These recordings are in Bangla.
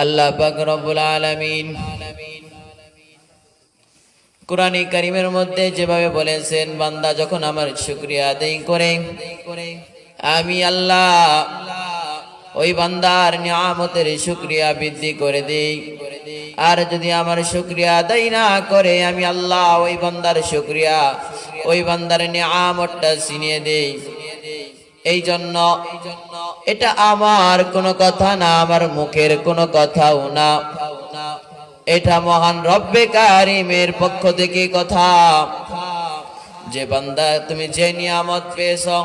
আল্লাহ পাক রব্বুল আলামিন কুরআনে কারীমের মধ্যে যেভাবে বলেছেন, বান্দা যখন আমার শুকরিয়া আদায় করে আমি আল্লাহ ওই বান্দার নিয়ামতের শুকরিয়া বৃদ্ধি করে দেই। আর যদি আমার শুকরিয়া আদায় না করে আমি আল্লাহ ওই বান্দার শুকরিয়া, ওই বান্দার নিয়ামতটা ছিনিয়ে দেই। এই জন্য এটা আমার কোনো কথা না, আমার মুখের কোনো কথাও না, এটা মহান রব্বে কারিমের পক্ষ থেকে কথা। যে বান্দা তুমি যে নিয়ামত পেয়েছো,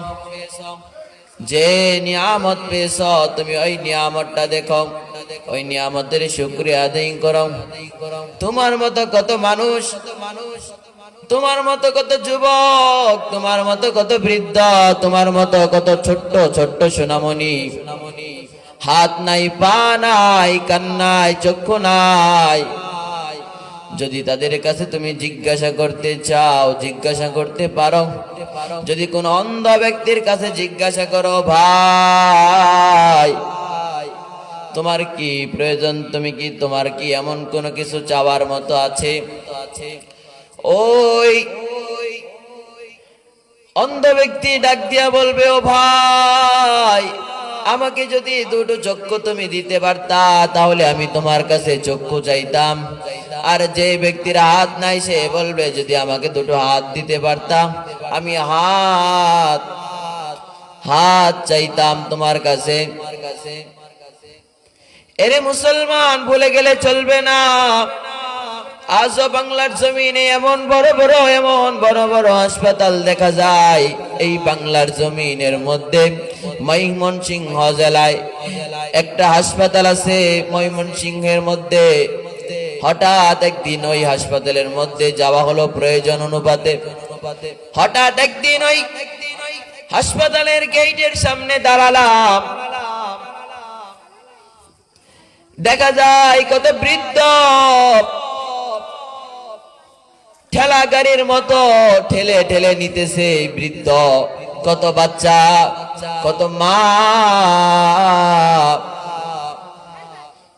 যে নিয়ামত পেয়েছো, তুমি ওই নিয়ামতটা দেখো, ওই নিয়ামতের শুকরিয়া আদায় করো। তোমার মতো কত মানুষ, তোমার মতো কত যুবক, তোমার মতো কত বৃদ্ধ, তোমার মতো কত ছোট্ট ছোট্ট সোনামণি, হাত নাই, পা নাই, কান নাই, চক্ষু নাই। যদি তাদের কাছে তুমি জিজ্ঞাসা করতে চাও, জিজ্ঞাসা করতে পারো। যদি কোন অন্ধ ব্যক্তির কাছে জিজ্ঞাসা করো, ভাই তোমার কি প্রয়োজন, তুমি কি, তোমার কি এমন কোনো কিছু চাওয়ার মতো আছে, ওই অন্ধ ব্যক্তি ডাক দিয়া বলবে, ও ভাই আমাকে যদি দুটো চক্ষু তুমি দিতে পারতা তাহলে আমি তোমার কাছে চক্ষু চাইতাম। আর যে ব্যক্তির হাত নাই সে বলবে, যদি আমাকে দুটো হাত দিতে পারতাম আমি হাত চাইতাম তোমার কাছে। এরে মুসলমান, ভুলে গেলে চলবে না। আজও বাংলার জমিনে এমন বড় বড় হাসপাতাল দেখা যায়। এই বাংলার জমিনের মধ্যে ময়মনসিংহ জেলায় একটা হাসপাতাল আছে। ময়মনসিংহের মধ্যে হঠাৎ একদিন ওই হাসপাতালের মধ্যে যাওয়া হলো প্রয়োজন অনুপাতে। হঠাৎ একদিন ওই হাসপাতালের গেটের সামনে দাঁড়ালাম, দেখা যায় কত বৃদ্ধ ঠেলা গাড়ির মতো ঠেলে ঠেলে নিতেছে বৃদ্ধ, কত বাচ্চা, কত মা,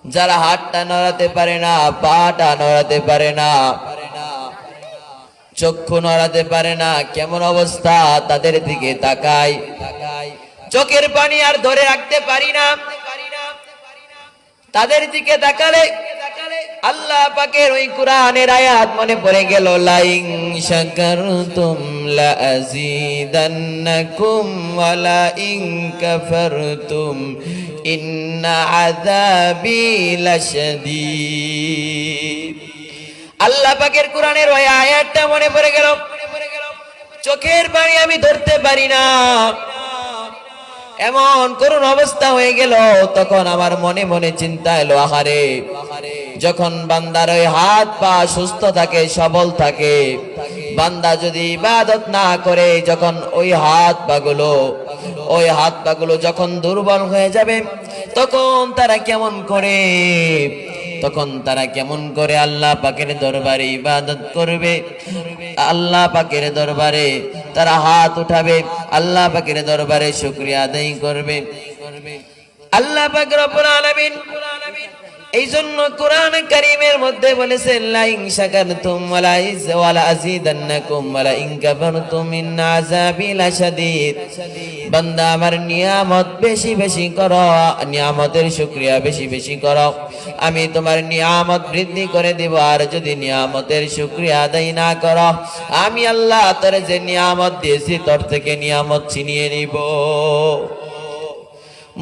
যারা হাতটা নড়াতে পারে না, পাটা নড়াতে পারে না, চক্ষু নড়াতে পারে না। কেমন অবস্থা, তাদের দিকে তাকাই, চোখের পানি আর ধরে রাখতে পারি না। তাদের দিকে তাকালে আল্লাহ পাকের ওই কুরআনের আয়াত মনে পড়ে গেল, লাইন শাকারতুম লাযীদান্নাকুম ওয়া লাইন কাফারতুম ইন্না আযাবি লাশাদীদ। আল্লাহ পাকের কুরআনের ওই আয়াতটা মনে পড়ে গেল, চোখের পানি আমি ধরতে পারি না, এমন করুণ অবস্থা হয়ে গেল। তখন আমার মনে মনে চিন্তা এলো, আহারে যখন বান্দার ওই হাত পা সুস্থ থাকে, সবল থাকে, বান্দা যদি ইবাদত না করে, যখন ওই হাত পাগুলো যখন দুর্বল হয়ে যাবে, তখন তারা কেমন করে আল্লাহ পাকের দরবারে ইবাদত করবে, আল্লাহ পাকের দরবারে তারা হাত উঠাবে, আল্লাহ পাকের দরবারে শুকরিয়া আদায় করবে। আল্লাহ পাক রব্বুল আলামিন এই জন্য কোরআন কারীমের মধ্যে বলেছেন, লাইন শাকারতুম ওয়া লাযীদান্নাকুম ওয়া লাইন কাফারতুম ইন্না আযাবি লাশাদীদ। বান্দা আমার নিয়ামত বেশি বেশি করো, নিয়ামতের শুকরিয়া বেশি বেশি করো, আমি তোমার নিয়ামত বৃদ্ধি করে দেব। আর যদি নিয়ামতের শুকরিয়া আদায় না করো, আমি আল্লাহ তোর যে নিয়ামত দিয়েছি তোর থেকে নিয়ামত ছিনিয়ে নিব।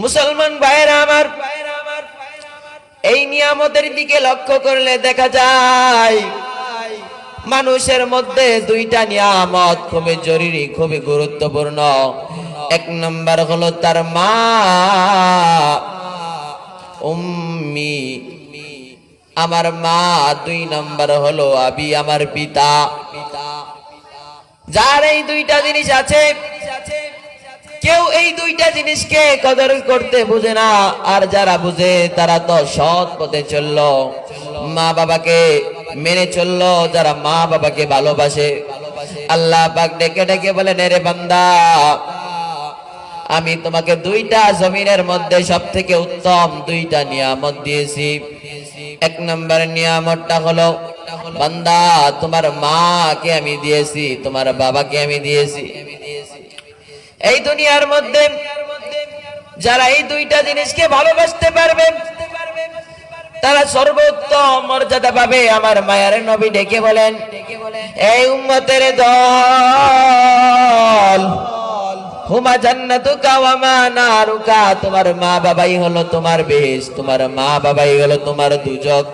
মুসলমান ভাইরা আমার, এই নিয়ামতের দিকে লক্ষ্য করলে দেখা যায় মানুষের মধ্যে দুইটা নিয়ামত খুবই জরুরি, খুবই গুরুত্বপূর্ণ। এক নম্বর হলো তার মা, উম্মি, আমার মা। দুই নম্বর হলো আবি, আমার পিতা। যার এই দুইটা জিনিস আছে, কেউ এই দুইটা জিনিসকে কদর করতে বুঝে না। আর যারা বুঝে তারা তো সৎ পথে চললো, মা বাবাকে মেনে চললো। যারা মা বাবাকে ভালোবাসে, আল্লাহ পাক ডেকে ডেকে বলেন, রে বান্দা আমি তোমাকে দুইটা জমিনের মধ্যে সবথেকে উত্তম দুইটা নিয়ামত দিয়েছি। এক নম্বর নিয়ামতটা হলো বান্দা তোমার মাকে আমি দিয়েছি, তোমার বাবাকে আমি দিয়েছি। এই দুনিয়ার মধ্যে যারা এই দুইটা জিনিসকে ভালোবাসতে পারবে তারা সর্বোত্তম মর্যাদা পাবে। আমার মায়ের নবী ডেকে বলেন, এই উম্মতের দল, হুমা জান্নাতুকা ওয়া মা নারুকা, তোমার মা বাবাই হলো তোমার বেহেশত, তোমার মা বাবাই হলো তোমার দুজক।